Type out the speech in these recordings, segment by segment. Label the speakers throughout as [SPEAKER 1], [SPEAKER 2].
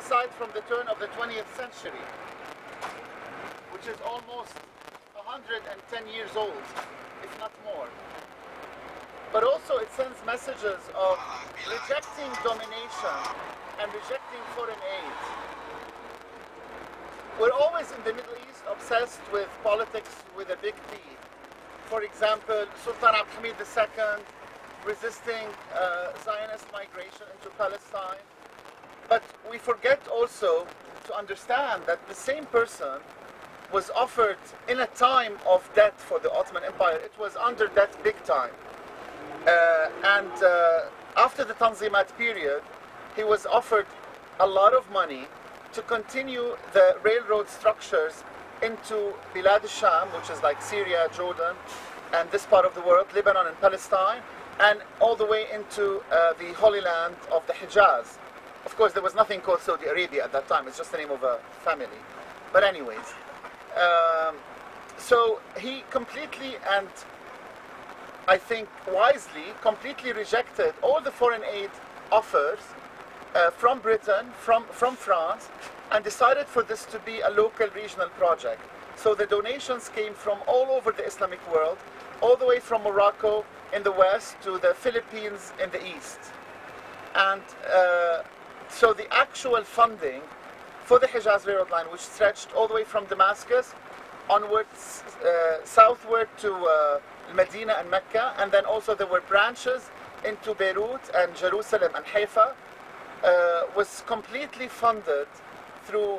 [SPEAKER 1] site from the turn of the 20th century, which is almost 110 years old, if not more. But also it sends messages of rejecting domination and rejecting foreign aid. We're always in the Middle East obsessed with politics with a big P. For example, Sultan Abdulhamid II resisting Zionist migration into Palestine. But we forget also to understand that the same person was offered in a time of debt for the Ottoman Empire. It was under debt big time. After the Tanzimat period, he was offered a lot of money to continue the railroad structures into Bilad al-Sham, which is like Syria, Jordan, and this part of the world, Lebanon and Palestine, and all the way into the Holy Land of the Hijaz. Of course, there was nothing called Saudi Arabia at that time. It's just the name of a family. But anyways, so he completely, and I think wisely, completely rejected all the foreign aid offers from Britain, from France, and decided for this to be a local regional project. So the donations came from all over the Islamic world, all the way from Morocco in the west to the Philippines in the east. And so the actual funding for the Hijaz Railroad line, which stretched all the way from Damascus onwards, southward to Medina and Mecca, and then also there were branches into Beirut and Jerusalem and Haifa, was completely funded through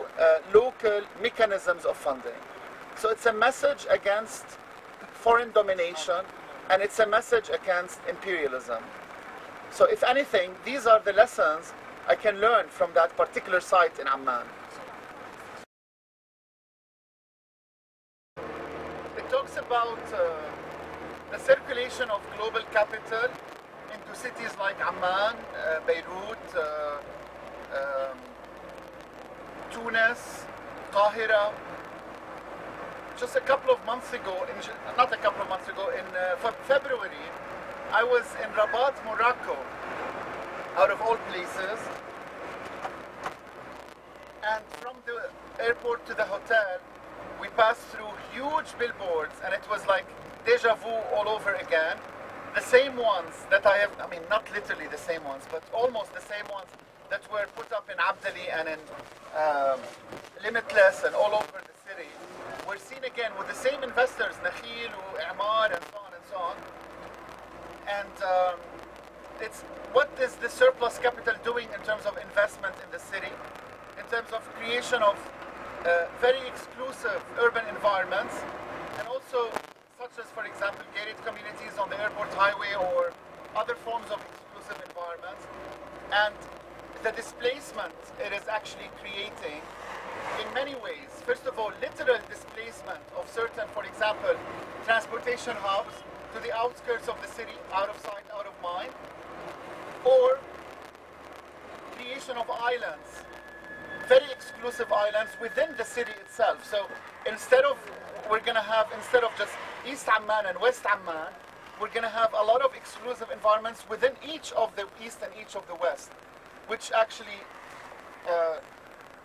[SPEAKER 1] local mechanisms of funding. So it's a message against foreign domination, and it's a message against imperialism. So if anything, these are the lessons I can learn from that particular site in Amman. It talks about the circulation of global capital into cities like Amman, Beirut, Tunis, Qahira. Just a couple of months ago, not a couple of months ago, in February, I was in Rabat, Morocco, out of all places. And from the airport to the hotel, we passed through huge billboards, and it was like deja vu all over again. The same ones that I have, I mean, not literally the same ones, but almost the same ones that were put up in Abdali and in Limitless and all over the city. We're seen again with the same investors, Nakhil, Amar, and so on and so on. And it's what is the surplus capital doing in terms of investment in the city, in terms of creation of very exclusive urban environments, and also such as, for example, gated communities on the airport highway or other forms of exclusive environments. And the displacement it is actually creating in many ways. First of all, literal displacement of certain, for example, transportation hubs to the outskirts of the city, out of sight, out of mind, or creation of islands, very exclusive islands within the city itself. So instead of just East Amman and West Amman, we're going to have a lot of exclusive environments within each of the East and each of the West, which actually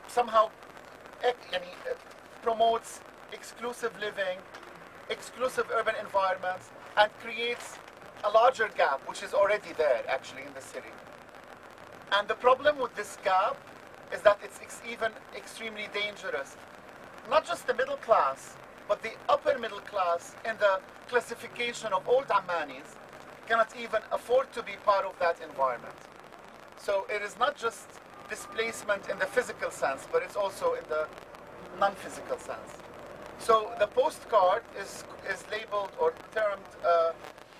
[SPEAKER 1] somehow promotes exclusive living, exclusive urban environments, and creates a larger gap, which is already there actually in the city. And the problem with this gap is that it's even extremely dangerous. Not just the middle class, but the upper middle class in the classification of old Ammanis cannot even afford to be part of that environment. So it is not just displacement in the physical sense, but it's also in the non-physical sense. So the postcard is labeled or termed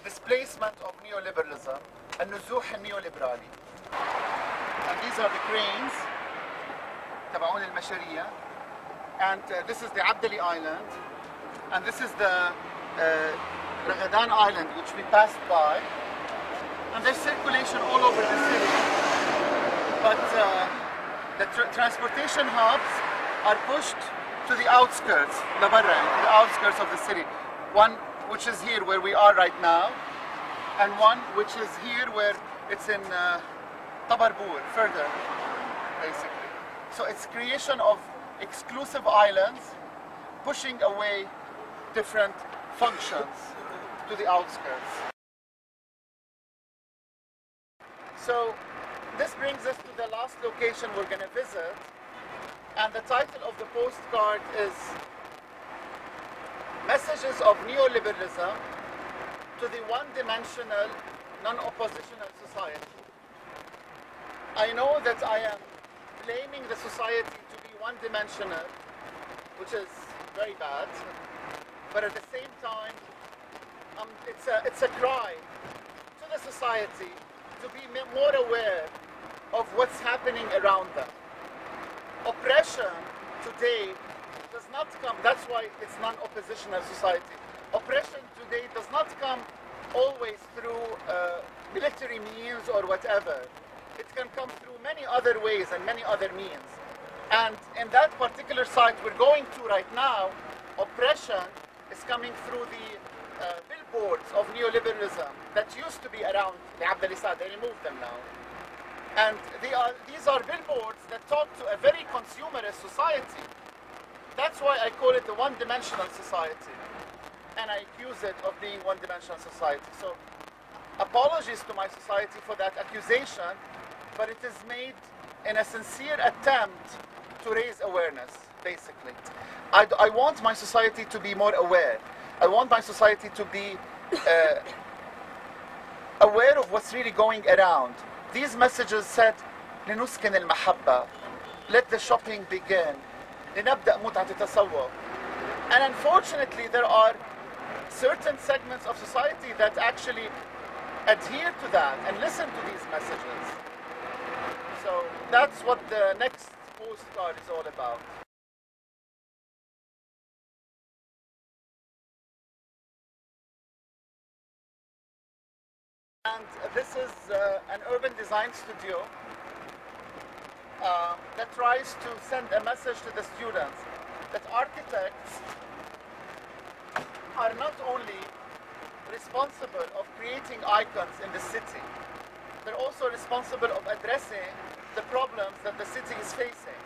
[SPEAKER 1] displacement of neoliberalism, النزوح النيوليبرالي. And these are the cranes تبعون المشاريع. And this is the Abdali Island, and this is the Ragadan Island, which we passed by. And there's circulation all over the city, but the transportation hubs are pushed to the outskirts, لبرا, to the outskirts of the city. One which is here where we are right now, and one which is here where it's in Tabarbour, further, basically. So it's creation of exclusive islands, pushing away different functions to the outskirts. So this brings us to the last location we're going to visit, and the title of the postcard is Messages of Neoliberalism to the One-Dimensional, Non-Oppositional Society. I know that I am blaming the society to be one-dimensional, which is very bad, but at the same time, it's a cry to the society to be more aware of what's happening around them. Oppression today does not come, that's why it's non-oppositional society. Oppression today does not come always through military means or whatever. It can come through many other ways and many other means. And in that particular site we're going to right now, oppression is coming through the billboards of neoliberalism that used to be around the Abdel Issa. They removed them now. And these are billboards that talk to a very consumerist society. That's why I call it the one-dimensional society. And I accuse it of being one-dimensional society. So apologies to my society for that accusation, but it is made in a sincere attempt to raise awareness, basically. I want my society to be more aware. I want my society to be aware of what's really going around. These messages said, لنسكن المحبة, let the shopping begin, لنبدأ متعة التسوق. And unfortunately, there are certain segments of society that actually adhere to that and listen to these messages. So that's what the next postcard is all about. And this is an urban design studio that tries to send a message to the students that architects are not only responsible of creating icons in the city, they're also responsible of addressing the problems that the city is facing.